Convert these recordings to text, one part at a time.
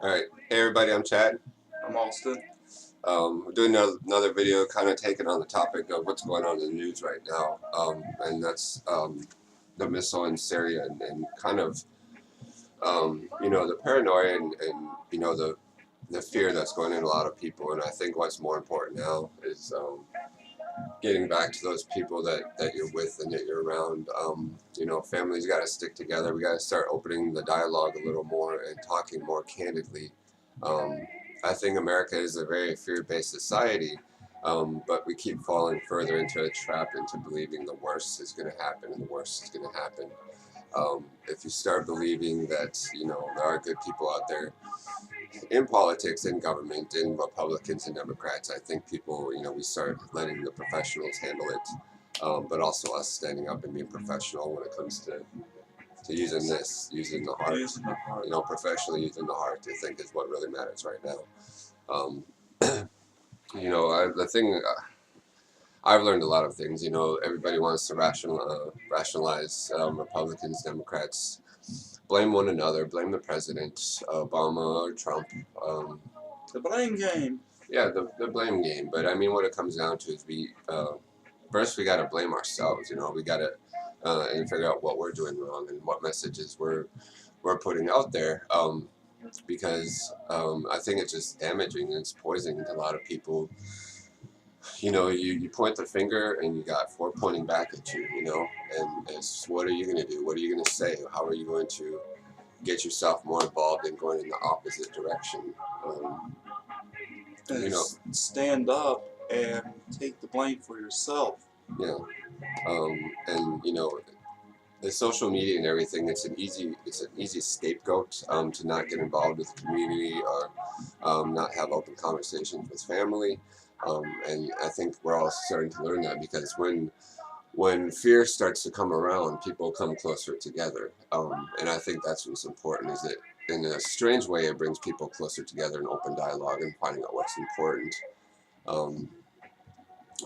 All right, hey everybody, I'm Chad. I'm Austin. We're doing another video, kind of taking on the topic of what's going on in the news right now, and that's the missile in Syria and kind of the paranoia and the fear that's going in a lot of people. And I think what's more important now is getting back to those people that you're with and that you're around. Families got to stick together. We got to start opening the dialogue a little more and talking more candidly. Um, I think America is a very fear-based society, but we keep falling further into a trap into believing the worst is going to happen and the worst is going to happen. If you start believing that there are good people out there in politics, in government, in Republicans and Democrats, I think people, we start letting the professionals handle it, but also us standing up and being professional when it comes to using the heart. Using the heart. Professionally using the heart, I think is what really matters right now. Um, the thing I've learned a lot of things. Everybody wants to rationalize Republicans, Democrats, blame one another, blame the president, Obama or Trump. The blame game. Yeah, the blame game. But I mean, what it comes down to is first we got to blame ourselves. We got to and figure out what we're doing wrong and what messages we're putting out there. Because I think it's just damaging and it's poisoning to a lot of people. You point the finger and you got four pointing back at you, and it's what are you going to do? What are you going to say? How are you going to get yourself more involved in going in the opposite direction? You know, Stand up and take the blame for yourself. yeah. And the social media and everything, it's an easy scapegoat to not get involved with the community or not have open conversations with family. And I think we're all starting to learn that because when fear starts to come around, people come closer together. And I think that's what's important is that in a strange way, it brings people closer together in open dialogue and finding out what's important. Um,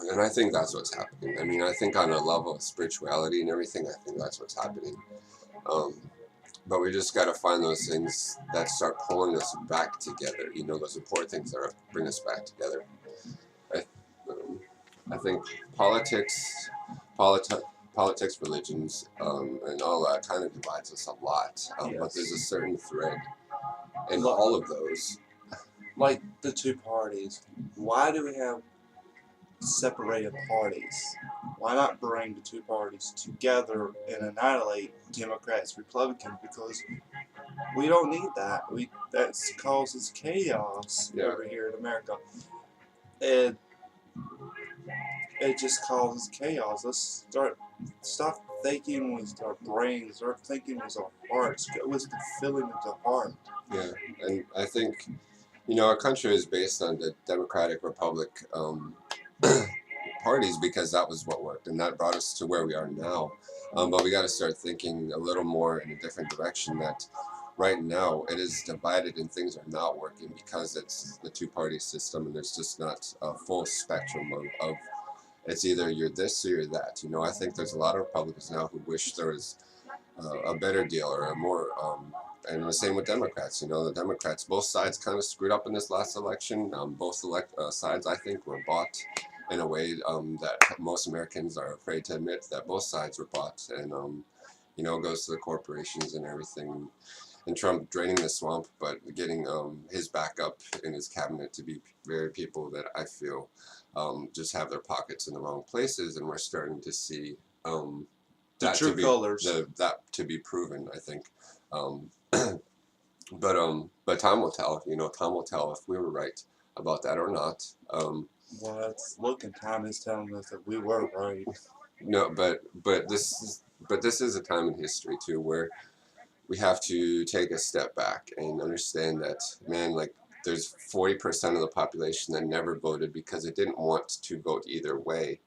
and I think that's what's happening. I mean, I think on a level of spirituality and everything, I think that's what's happening. Um, but we just got to find those things that start pulling us back together. Those important things that bring us back together. I, I think politics, politi- politics, religions, and all that kind of divides us a lot. But there's a certain thread in all of those. Like the two parties. Why do we have separated parties? Why not bring the two parties together and annihilate Democrats, Republicans? Because we don't need that. That causes chaos over here in America. And it just causes chaos. Let's stop thinking with our brains, start thinking with our hearts, go with the feeling of the heart. Yeah, and I think, our country is based on the Democratic Republic parties because that was what worked, and that brought us to where we are now. But we got to start thinking a little more in a different direction that right now it is divided and things are not working because it's the two-party system and there's just not a full spectrum of it's either you're this or you're that. I think there's a lot of Republicans now who wish there was a better deal or a more and the same with Democrats. The Democrats, both sides kind of screwed up in this last election. Both sides, I think, were bought in a way that most Americans are afraid to admit that both sides were bought. And, it goes to the corporations and everything. And Trump draining the swamp, but getting his backup in his cabinet to be very people that I feel just have their pockets in the wrong places. And we're starting to see the true colors. That to be proven, I think. But time will tell. Time will tell if we were right about that or not. Well, it's looking. Time is telling us that we were right. No, but this is a time in history too where we have to take a step back and understand that, man, like there's 40% of the population that never voted because it didn't want to vote either way,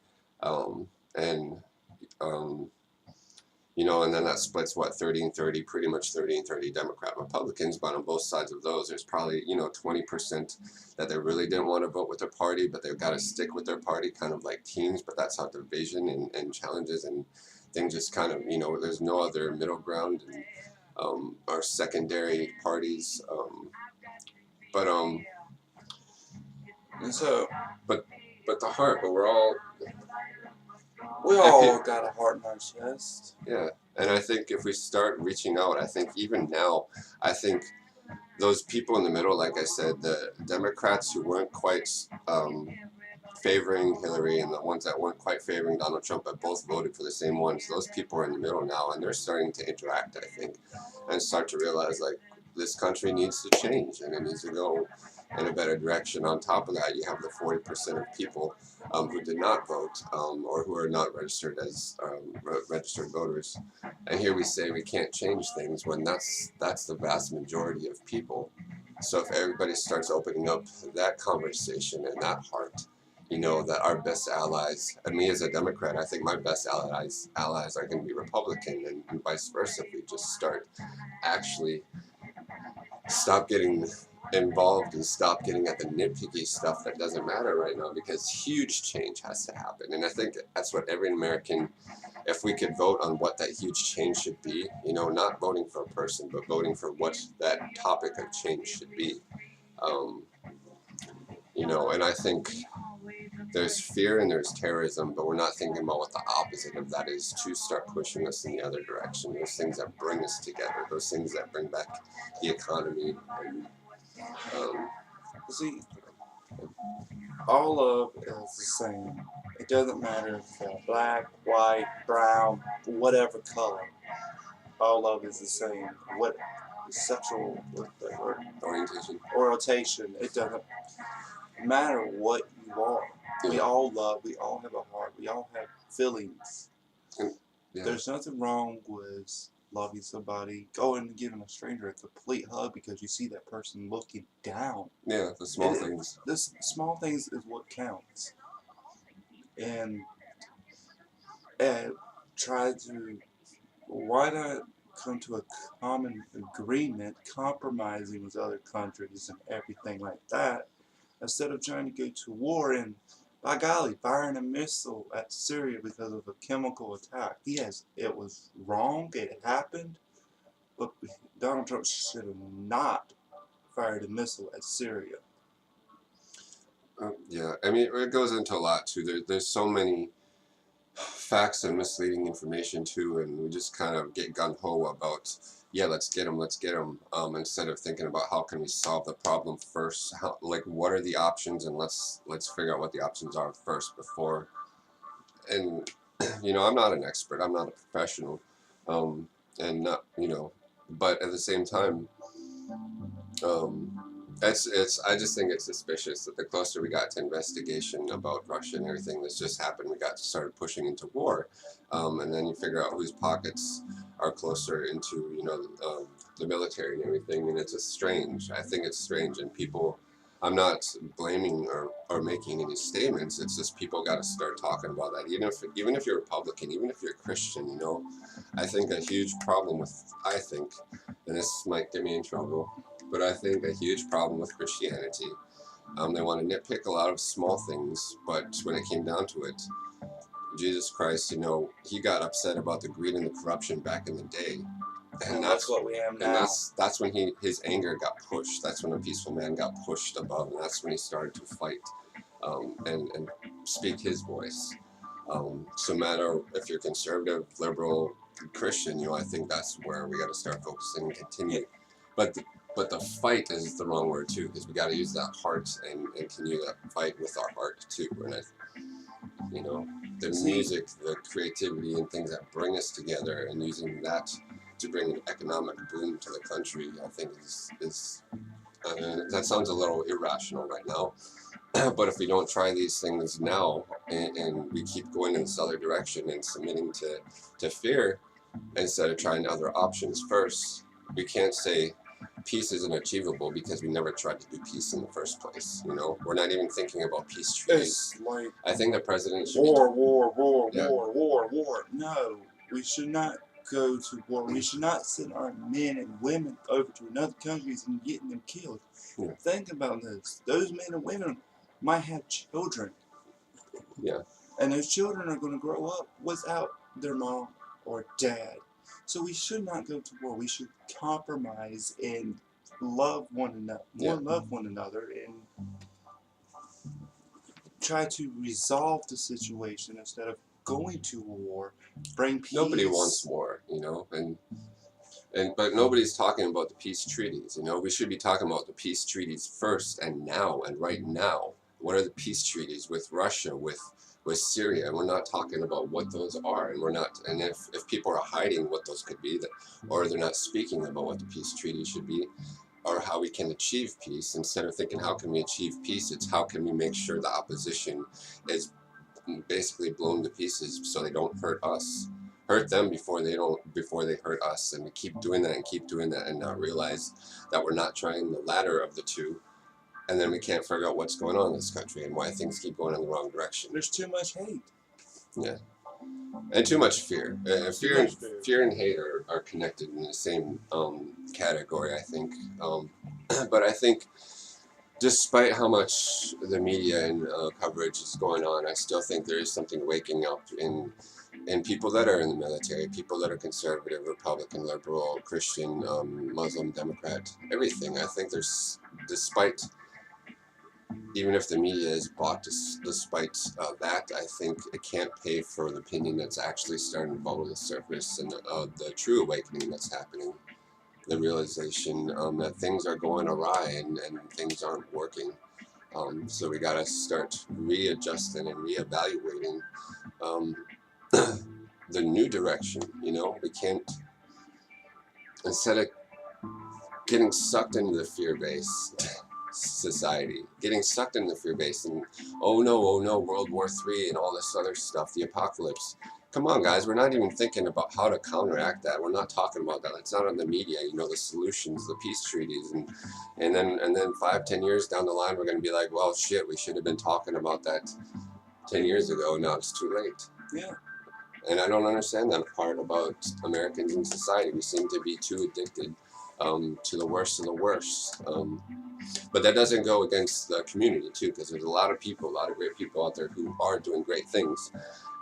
and and then that splits what 30 and 30, pretty much 30 and 30 Democrat Republicans. But on both sides of those, there's probably 20% that they really didn't want to vote with their party, but they've got to stick with their party, kind of like teams. But that's how division and challenges and things just kind of there's no other middle ground. And are secondary parties. But And so but the heart. But we're all we all got a heart in our chest. yeah. And I think if we start reaching out, I think even now, I think those people in the middle, like I said, the Democrats who weren't quite favoring Hillary and the ones that weren't quite favoring Donald Trump, but both voted for the same ones, those people are in the middle now, and they're starting to interact, I think, and start to realize, like, this country needs to change, and it needs to go in a better direction. On top of that, you have the 40% of people who did not vote or who are not registered as registered voters. And here we say we can't change things when that's the vast majority of people. So if everybody starts opening up that conversation and that heart, you know, that our best allies, and me as a Democrat, I think my best allies are going to be Republican, and vice versa. If we just start actually stop getting involved and stop getting at the nitpicky stuff that doesn't matter right now, because huge change has to happen. And I think that's what every American, if we could vote on what that huge change should be, you know, not voting for a person, but voting for what that topic of change should be. You know, and I think there's fear and there's terrorism, but we're not thinking about what the opposite of that is to start pushing us in the other direction. Those things that bring us together, those things that bring back the economy. And, See, all of it is the same. It doesn't matter if they're black, white, brown, whatever color. All of it is the same. What sexual orientation, it doesn't matter what you are. We all love, we all have a heart, we all have feelings. Yeah. There's nothing wrong with loving somebody, going and giving a stranger a complete hug because you see that person looking down. Yeah, the small things. The small things is what counts. And try to, why not come to a common agreement, compromising with other countries and everything like that, instead of trying to go to war and, by golly, firing a missile at Syria because of a chemical attack. Yes, it was wrong, it happened, but Donald Trump should have not fired a missile at Syria. Yeah, I mean, it goes into a lot too. There's so many facts and misleading information too, and we just kind of get gung-ho about, yeah, let's get them, instead of thinking about how can we solve the problem first, how, like, what are the options, and let's figure out what the options are first before. And you know, I'm not an expert, I'm not a professional, and not, you know, but at the same time, I just think it's suspicious that the closer we got to investigation about Russia and everything that's just happened, we got started pushing into war, and then you figure out whose pockets are closer into, you know, the military and everything, and it's just strange. I think it's strange, and people, I'm not blaming or making any statements. It's just people got to start talking about that. Even if you're Republican, even if you're Christian, you know, I think a huge problem with, and this might get me in trouble, but I think a huge problem with Christianity, they want to nitpick a lot of small things, but when it came down to it, Jesus Christ, you know, he got upset about the greed and the corruption back in the day. And that's what we have now. And that's when his anger got pushed. That's when a peaceful man got pushed above, and that's when he started to fight and speak his voice. So no matter if you're conservative, liberal, Christian, you know, I think that's where we got to start focusing and continue. But the fight is the wrong word too, because we got to use that heart and continue that fight with our heart too. And you know, the music, the creativity, and things that bring us together, and using that to bring an economic boom to the country, I think is that sounds a little irrational right now. But if we don't try these things now, and we keep going in this other direction and submitting to fear instead of trying other options first, we can't say peace isn't achievable because we never tried to do peace in the first place. You know, we're not even thinking about peace treaties. Like I think the president should war. No, we should not go to war. We should not send our men and women over to another countries and getting them killed. Yeah. Think about this. Those men and women might have children. Yeah. And those children are going to grow up without their mom or dad. So we should not go to war. We should compromise and love one another, love one another, and try to resolve the situation instead of going to war. Bring peace. Nobody wants war, but nobody's talking about the peace treaties. We should be talking about the peace treaties first and now and right now. What are the peace treaties with Russia, with Syria? And we're not talking about what those are, and we're not. And if people are hiding what those could be, or they're not speaking about what the peace treaty should be, or how we can achieve peace, instead of thinking how can we achieve peace, it's how can we make sure the opposition is basically blown to pieces so they don't hurt us. Hurt them before they hurt us, and we keep doing that and not realize that we're not trying the latter of the two, and then we can't figure out what's going on in this country and why things keep going in the wrong direction. There's too much hate. Yeah, and too much fear. Fear and hate are connected in the same category, I think. But I think, despite how much the media and coverage is going on, I still think there is something waking up in people that are in the military, people that are conservative, Republican, liberal, Christian, Muslim, Democrat, everything. I think there's, despite, even if the media is bought, despite that, I think it can't pay for the opinion that's actually starting to bubble to the surface, and the true awakening that's happening. The realization that things are going awry and things aren't working. So we got to start readjusting and reevaluating the new direction. We can't, instead of getting sucked into the fear-based society, getting sucked into the fear-based and oh no, World War III and all this other stuff, the apocalypse. Come on, guys, we're not even thinking about how to counteract that. We're not talking about that. It's not on the media, the solutions, the peace treaties, and then 5-10 years down the line, we're going to be like, well, shit, we should have been talking about that 10 years ago. Now it's too late. Yeah. And I don't understand that part about Americans in society. We seem to be too addicted to the worst of the worst. But that doesn't go against the community, too, because there's a lot of great people out there who are doing great things.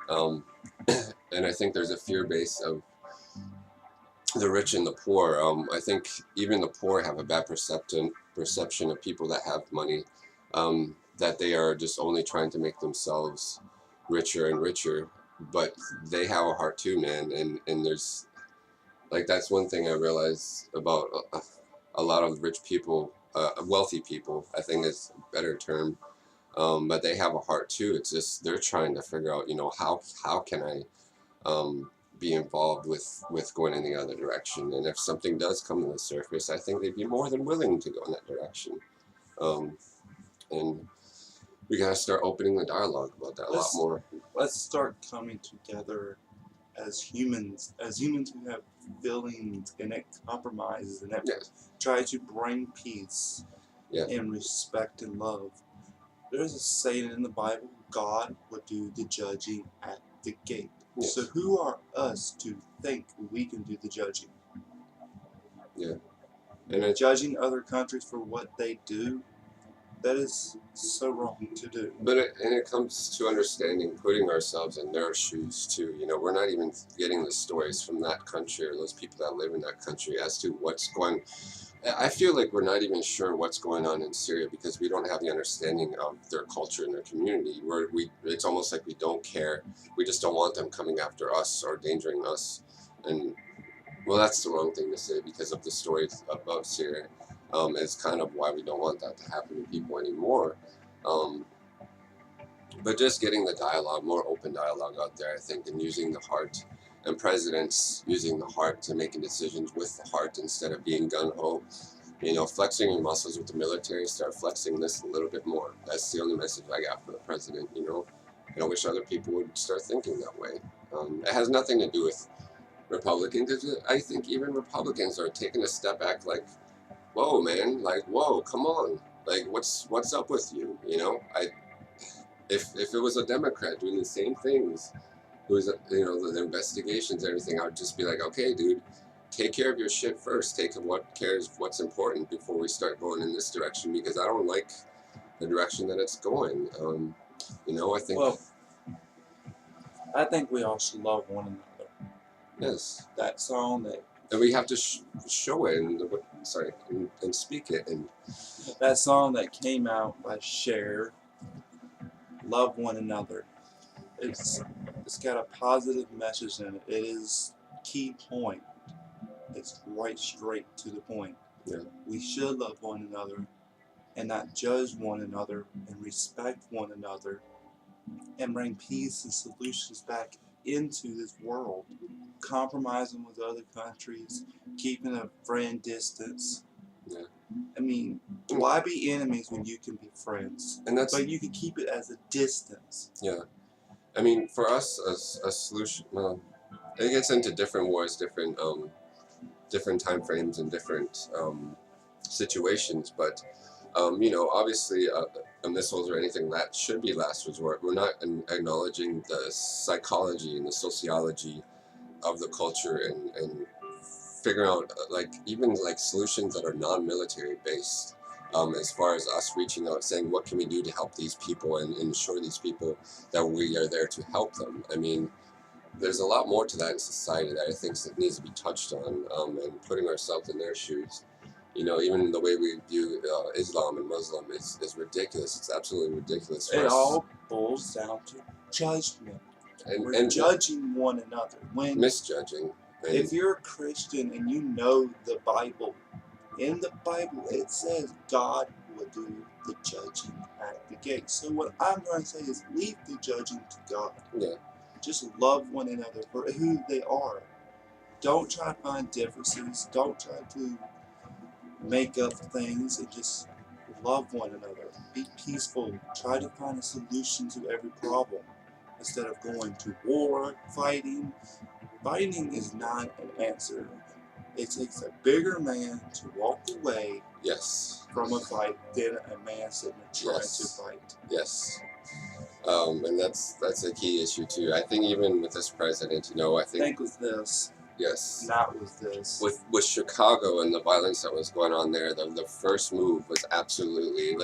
And I think there's a fear base of the rich and the poor. I think even the poor have a bad perception of people that have money, that they are just only trying to make themselves richer and richer. But they have a heart too, man. And there's, like, that's one thing I realize about a lot of rich people, wealthy people, I think is a better term. But they have a heart too. It's just they're trying to figure out, how can I be involved with going in the other direction. And if something does come to the surface, I think they'd be more than willing to go in that direction. And we gotta start opening the dialogue about that a lot more. Let's start coming together as humans who have feelings and that compromises and that try to bring peace and respect and love. There's a saying in the Bible, God will do the judging at the gate. Yes. So who are us to think we can do the judging? Yeah. And judging other countries for what they do, that is so wrong to do. But it comes to understanding, putting ourselves in their shoes too. We're not even getting the stories from that country or those people that live in that country as to what's going. I feel like we're not even sure what's going on in Syria because we don't have the understanding of their culture and their community. It's almost like we don't care. We just don't want them coming after us or endangering us. And well, that's the wrong thing to say because of the stories about Syria. It's kind of why we don't want that to happen to people anymore. But just getting the dialogue, more open dialogue out there, I think, and using the heart, and presidents using the heart to making decisions with the heart instead of being gung-ho. Flexing your muscles with the military, start flexing this a little bit more. That's the only message I got from the president, I wish other people would start thinking that way. It has nothing to do with Republicans. I think even Republicans are taking a step back like, whoa, man, like, whoa, come on. Like, what's up with you, If it was a Democrat doing the same things, who was, the investigations and everything, I would just be like, okay, dude, take care of your shit first. Take what's important before we start going in this direction, because I don't like the direction that it's going. I think... Well, I think we all should love one another. Yes. That song And we have to show it and speak it. And that came out by Cher, "Love One Another." It's got a positive message in it. It is key point. It's right straight to the point. Yeah. We should love one another and not judge one another and respect one another and bring peace and solutions back into this world. Compromising with other countries, keeping a friend distance. Yeah. I mean, why be enemies when you can be friends? And that's But you can keep it as a distance. yeah. I mean, for us, a solution. Well, it gets into different wars, different time frames, and different situations. But obviously, missiles or anything that should be last resort. We're not acknowledging the psychology and the sociology of the culture and figuring out like even like solutions that are non-military based. As far as us reaching out, saying what can we do to help these people and ensure these people that we are there to help them. I mean, there's a lot more to that in society that I think needs to be touched on, and putting ourselves in their shoes. Even the way we view Islam and Muslim is ridiculous. It's absolutely ridiculous for It us. all boils down to judgment. We're And judging one another. When misjudging. And if you're a Christian and you know the Bible, in the Bible it says God will do the judging at the gate. So what I'm going to say is leave the judging to God. yeah, Just love one another for who they are. Don't try to find differences. Don't try to make up things, and just love one another. Be peaceful. Try to find a solution to every problem instead of going to war, fighting. Fighting is not an answer. It takes a bigger man to walk away yes, from a fight than a man sitting there trying Yes. to fight. yes. And that's a key issue too. I think even with this president, I think Think with this, yes, not with this. with Chicago and the violence that was going on there, the first move was absolutely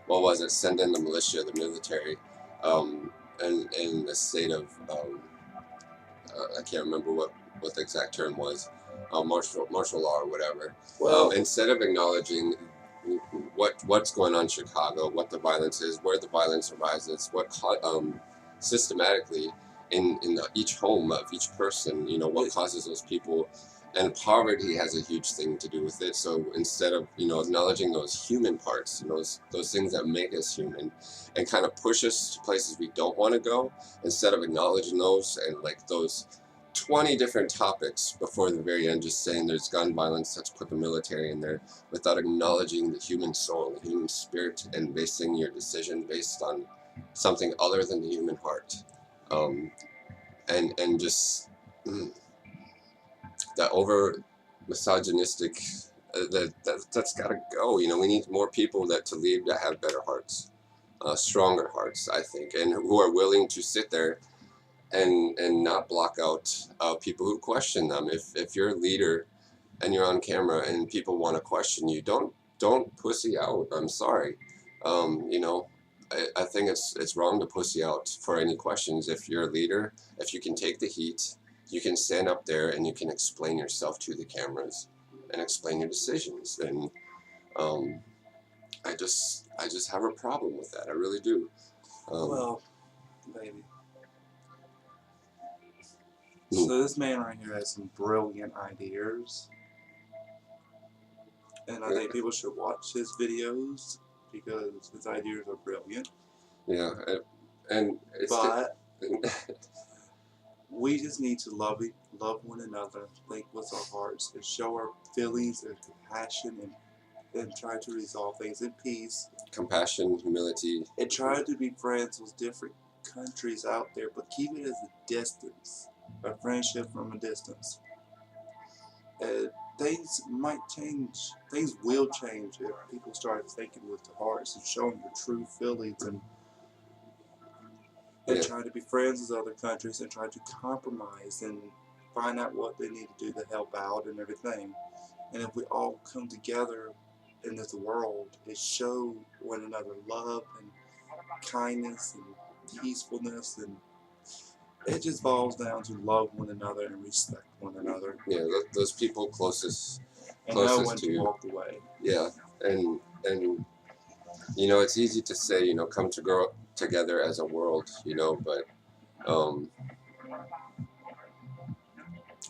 what was it? Send in the militia, the military, and in the state of I can't remember what the exact term was, martial law or whatever. Well, Instead of acknowledging what's going on in Chicago, what the violence is, where the violence arises, systematically in each home of each person, what causes those people, and poverty has a huge thing to do with it. So instead of acknowledging those human parts, those things that make us human, and kind of push us to places we don't want to go, instead of acknowledging those and like those 20 different topics before the very end, just saying there's gun violence, let's put the military in there, without acknowledging the human soul, the human spirit, and basing your decision based on something other than the human heart. And just that over misogynistic, that's got to go. We need more people to lead that have better hearts, stronger hearts, I think, and who are willing to sit there and not block out people who question them. If you're a leader and you're on camera and people want to question you, don't pussy out. I'm sorry. I think it's wrong to pussy out for any questions. If you're a leader, if you can take the heat, you can stand up there and you can explain yourself to the cameras and explain your decisions. And I just have a problem with that. I really do. well, baby. So this man right here has some brilliant ideas, and I think people should watch his videos because his ideas are brilliant. Yeah, and But we just need to love one another, think with our hearts, and show our feelings and compassion, and try to resolve things in peace. compassion, humility, And try to be friends with different countries out there, but keep it as a distance, a friendship from a distance. Things might change. Things will change if people start thinking with their hearts and showing their true feelings, and Yeah. try to be friends with other countries and try to compromise and find out what they need to do to help out and everything. And if we all come together in this world and show one another love and kindness and peacefulness, and it just boils down to love one another and respect one another, Yeah, those people closest and know when closest to to you. walk away. Yeah, and you know, it's easy to say, you know, come to grow together as a world, you know, but um,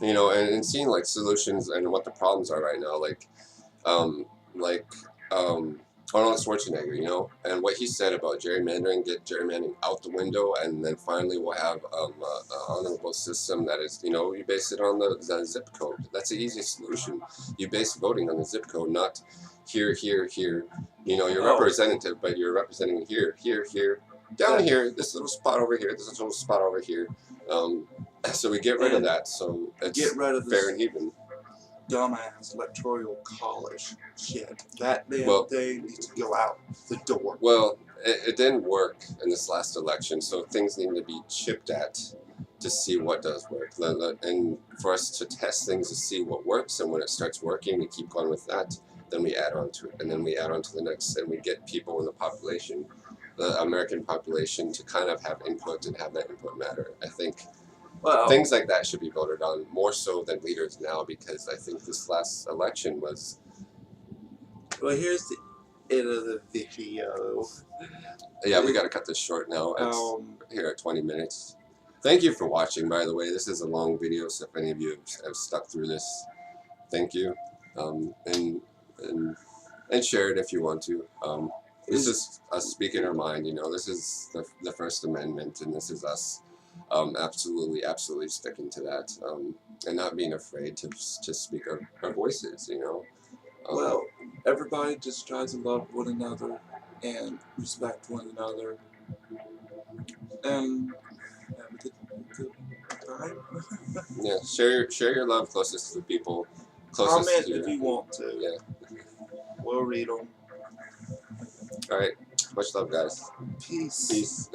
you know, and seeing like solutions and what the problems are right now, um, like Arnold Schwarzenegger, you know, and what he said about gerrymandering, get gerrymandering out the window, and then finally we'll have a honorable system that is, you know, you base it on the zip code. That's the easiest solution. You base voting on the zip code, not here, here, here. You know, you're Oh. representative, but you're representing here, here, here, down here, this little spot over here, this little spot over here. So we get rid of And that, so it's get rid of fair this and even. dumbass electoral college shit. That damn Well, thing needs to go out the door. Well, it didn't work in this last election, so things need to be chipped at to see what does work. And for us to test things to see what works, and when it starts working, we keep going with that. Then we add on to it, and then we add on to the next, and we get people in the population, the American population, to kind of have input and have that input matter. I think Well, things like that should be voted on more so than leaders now, because I think this last election was. well, here's the end of the video. Yeah, we got to cut this short now. It's here at 20 minutes. Thank you for watching, by the way. This is a long video, so if any of you have stuck through this, thank you. And share it if you want to. This is us speaking our mind, you know. This is the First Amendment, and this is us absolutely sticking to that, and not being afraid to speak our voices, you know. Well, everybody just tries to love one another and respect one another, and have a good time. Yeah, share your love closest to the people, closest Comment to you. if you want to. Yeah. We'll read them. All right. Much love, guys. Peace. Peace.